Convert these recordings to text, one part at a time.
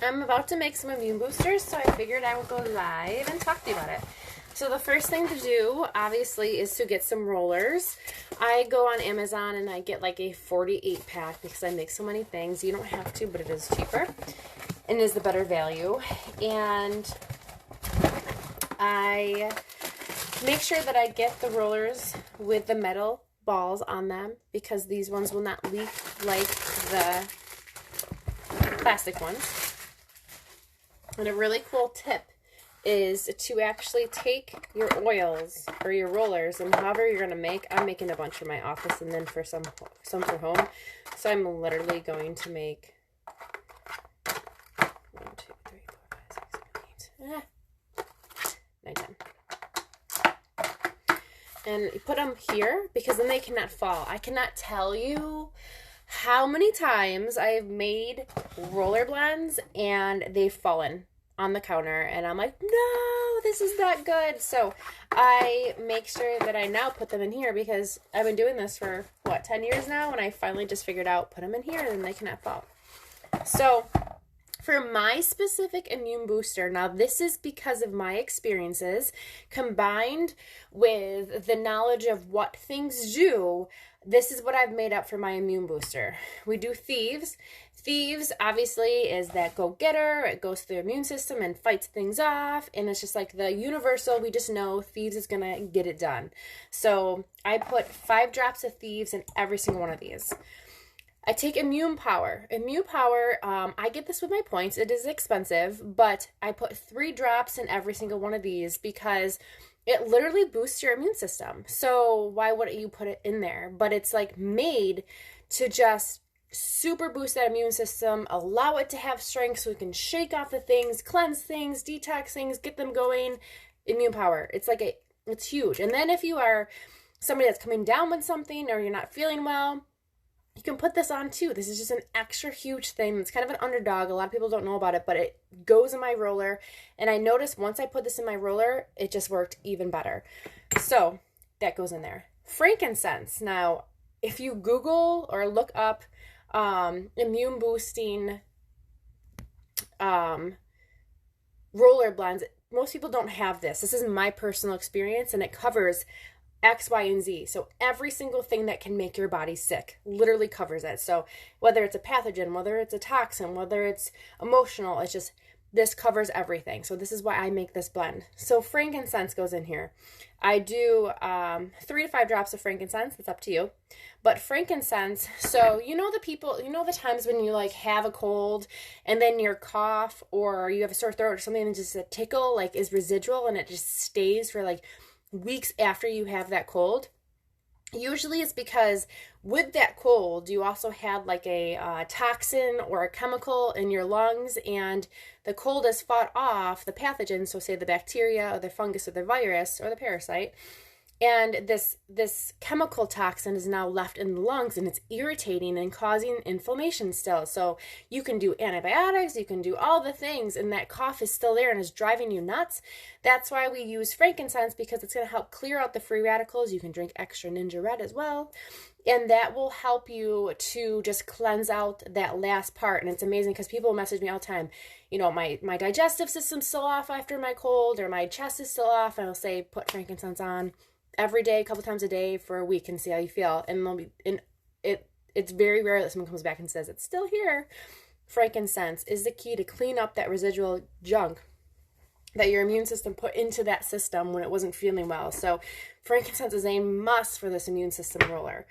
I'm about to make some immune boosters, so I figured I would go live and talk to you about it. So the first thing to do, obviously, is to get some rollers. I go on Amazon and I get like a 48 pack because I make so many things. You don't have to, but it is cheaper and is the better value. And I make sure that I get the rollers with the metal balls on them because these ones will not leak like the plastic ones. And a really cool tip is to actually take your oils or your rollers and however you're going to make. I'm making a bunch for my office and then for some for home. So I'm literally going to make 1, 2, 3, 4, 5, 6, 7, 8, 9, 10. And you put them here because then they cannot fall. I cannot tell you how many times I've made roller blends and they've fallen on the counter and I'm like, no, this is not good. So I make sure that I now put them in here because I've been doing this for 10 years now, and I finally just figured out put them in here and then they cannot fall. So for my specific immune booster, now this is because of my experiences combined with the knowledge of what things do. This is what I've made up for my immune booster. We do Thieves. Thieves, obviously, is that go-getter. It goes through the immune system and fights things off. And it's just like the universal, we just know Thieves is going to get it done. So I put 5 drops of Thieves in every single one of these. I take Immupower. Immupower, I get this with my points. It is expensive, but I put 3 drops in every single one of these because it literally boosts your immune system. So why wouldn't you put it in there? But it's like made to just super boost that immune system, allow it to have strength so we can shake off the things, cleanse things, detox things, get them going. Immupower. It's like it's huge. And then if you are somebody that's coming down with something or you're not feeling well, you can put this on too. This is just an extra huge thing. It's kind of an underdog. A lot of people don't know about it, but it goes in my roller. And I noticed once I put this in my roller, it just worked even better. So that goes in there. Frankincense. Now, if you Google or look up immune boosting roller blends, most people don't have this. This is my personal experience, and it covers X, Y, and Z. So every single thing that can make your body sick literally covers it. So whether it's a pathogen, whether it's a toxin, whether it's emotional, it's just, this covers everything. So this is why I make this blend. So frankincense goes in here. I do 3 to 5 drops of frankincense. It's up to you. But frankincense, so you know the times when you like have a cold and then your cough or you have a sore throat or something and just a tickle like is residual and it just stays for like weeks after you have that cold. Usually it's because with that cold, you also had like a toxin or a chemical in your lungs, and the cold has fought off the pathogen, so say the bacteria or the fungus or the virus or the parasite, and this chemical toxin is now left in the lungs, and it's irritating and causing inflammation still. So you can do antibiotics, you can do all the things, and that cough is still there and is driving you nuts. That's why we use frankincense, because it's going to help clear out the free radicals. You can drink extra Ninja Red as well, and that will help you to just cleanse out that last part. And it's amazing because people message me all the time, you know, my digestive system's still off after my cold, or my chest is still off, and I'll say put frankincense on every day, a couple times a day for a week and see how you feel. And it's very rare that someone comes back and says it's still here. Frankincense is the key to clean up that residual junk that your immune system put into that system when it wasn't feeling well. So frankincense is a must for this immune system roller.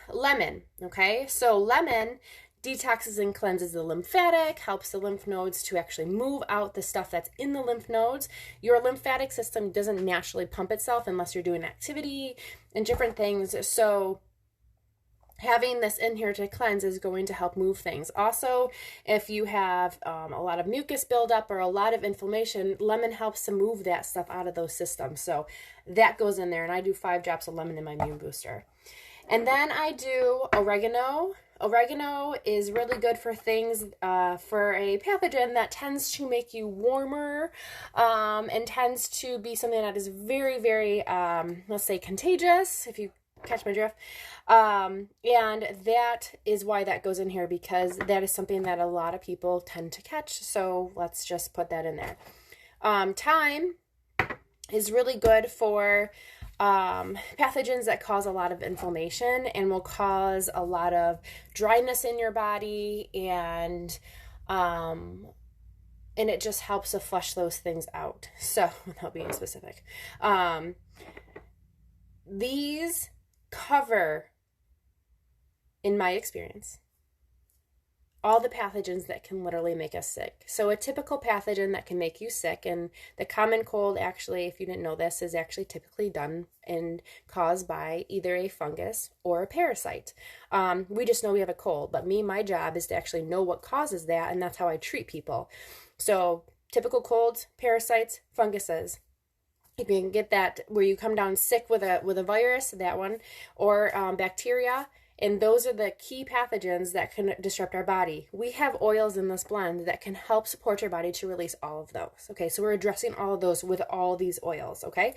Lemon, okay? So lemon detoxes and cleanses the lymphatic, helps the lymph nodes to actually move out the stuff that's in the lymph nodes. Your lymphatic system doesn't naturally pump itself unless you're doing activity and different things. So having this in here to cleanse is going to help move things. Also, if you have a lot of mucus buildup or a lot of inflammation, lemon helps to move that stuff out of those systems. So that goes in there, and I do 5 drops of lemon in my immune booster. And then I do oregano. Oregano is really good for things, for a pathogen that tends to make you warmer, and tends to be something that is very, very, let's say, contagious. If you Catch my drift? And that is why that goes in here, because that is something that a lot of people tend to catch. So let's just put that in there. Thyme is really good for pathogens that cause a lot of inflammation and will cause a lot of dryness in your body, and it just helps to flush those things out. So, without being specific, these cover, in my experience, all the pathogens that can literally make us sick. So a typical pathogen that can make you sick, and the common cold, actually, if you didn't know this, is actually typically done and caused by either a fungus or a parasite. We just know we have a cold, but my job is to actually know what causes that, and that's how I treat people. So typical colds, parasites, funguses. You can get that where you come down sick with a virus, that one, or bacteria. And those are the key pathogens that can disrupt our body. We have oils in this blend that can help support your body to release all of those. Okay, so we're addressing all of those with all these oils. Okay,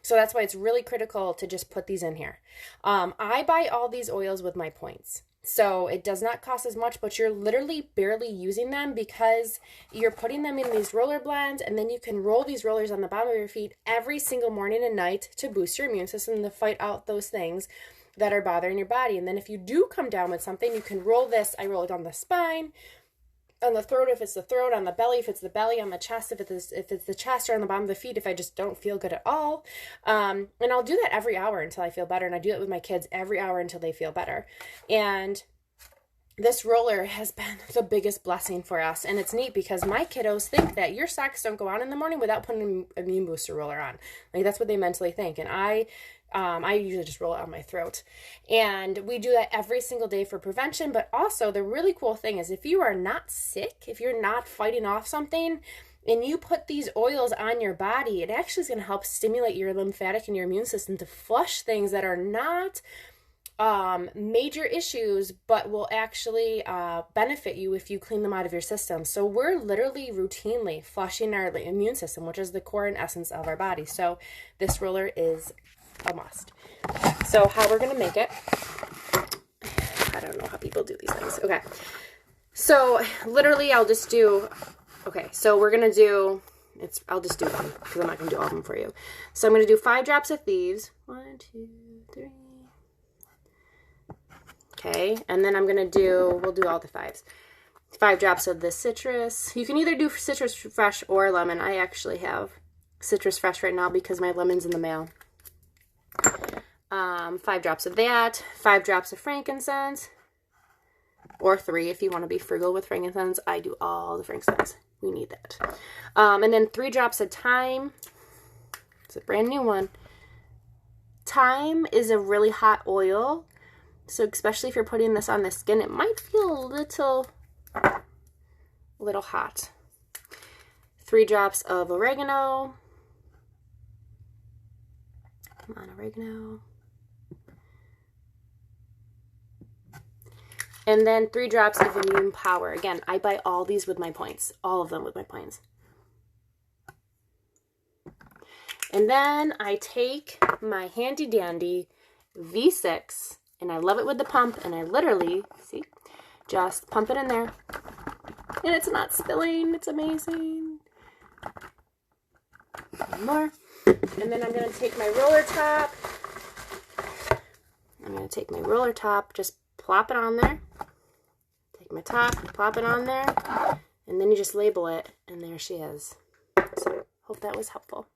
so that's why it's really critical to just put these in here. I buy all these oils with my points. So it does not cost as much, but you're literally barely using them because you're putting them in these roller blends, and then you can roll these rollers on the bottom of your feet every single morning and night to boost your immune system to fight out those things that are bothering your body. And then if you do come down with something, you can roll this. I roll it on the spine, on the throat if it's the throat, on the belly if it's the belly, on the chest if it's the chest, or on the bottom of the feet if I just don't feel good at all. And I'll do that every hour until I feel better. And I do that with my kids every hour until they feel better. And this roller has been the biggest blessing for us. And it's neat because my kiddos think that your socks don't go on in the morning without putting an immune booster roller on. Like, that's what they mentally think. And I usually just roll it on my throat. And we do that every single day for prevention. But also, the really cool thing is, if you are not sick, if you're not fighting off something, and you put these oils on your body, it actually is going to help stimulate your lymphatic and your immune system to flush things that are not major issues, but will actually benefit you if you clean them out of your system. So we're literally routinely flushing our immune system, which is the core and essence of our body. So this roller is a must. So how we're going to make it, I don't know how people do these things. Okay. So literally I'll just do, okay, so we're going to do, I'll just do one because I'm not going to do all of them for you. So I'm going to do 5 drops of Thieves. 1, 2, 3. Okay. And then I'm going to do, we'll do all the 5s. 5 drops of the citrus. You can either do citrus fresh or lemon. I actually have citrus fresh right now because my lemon's in the mail. 5 drops of that, 5 drops of frankincense, or 3 if you want to be frugal with frankincense. I do all the frankincense. We need that. And then 3 drops of thyme. It's a brand new one. Thyme is a really hot oil, so especially if you're putting this on the skin, it might feel a little hot. 3 drops of oregano. Come on, oregano. And then 3 drops of Immupower. Again, I buy all these with my points. All of them with my points. And then I take my handy dandy V6, and I love it with the pump, and I literally, see, just pump it in there. And it's not spilling. It's amazing. One more. And then I'm going to take my roller top. I'm going to take my roller top, just plop it on there. Take my top, plop it on there. And then you just label it, and there she is. So, hope that was helpful.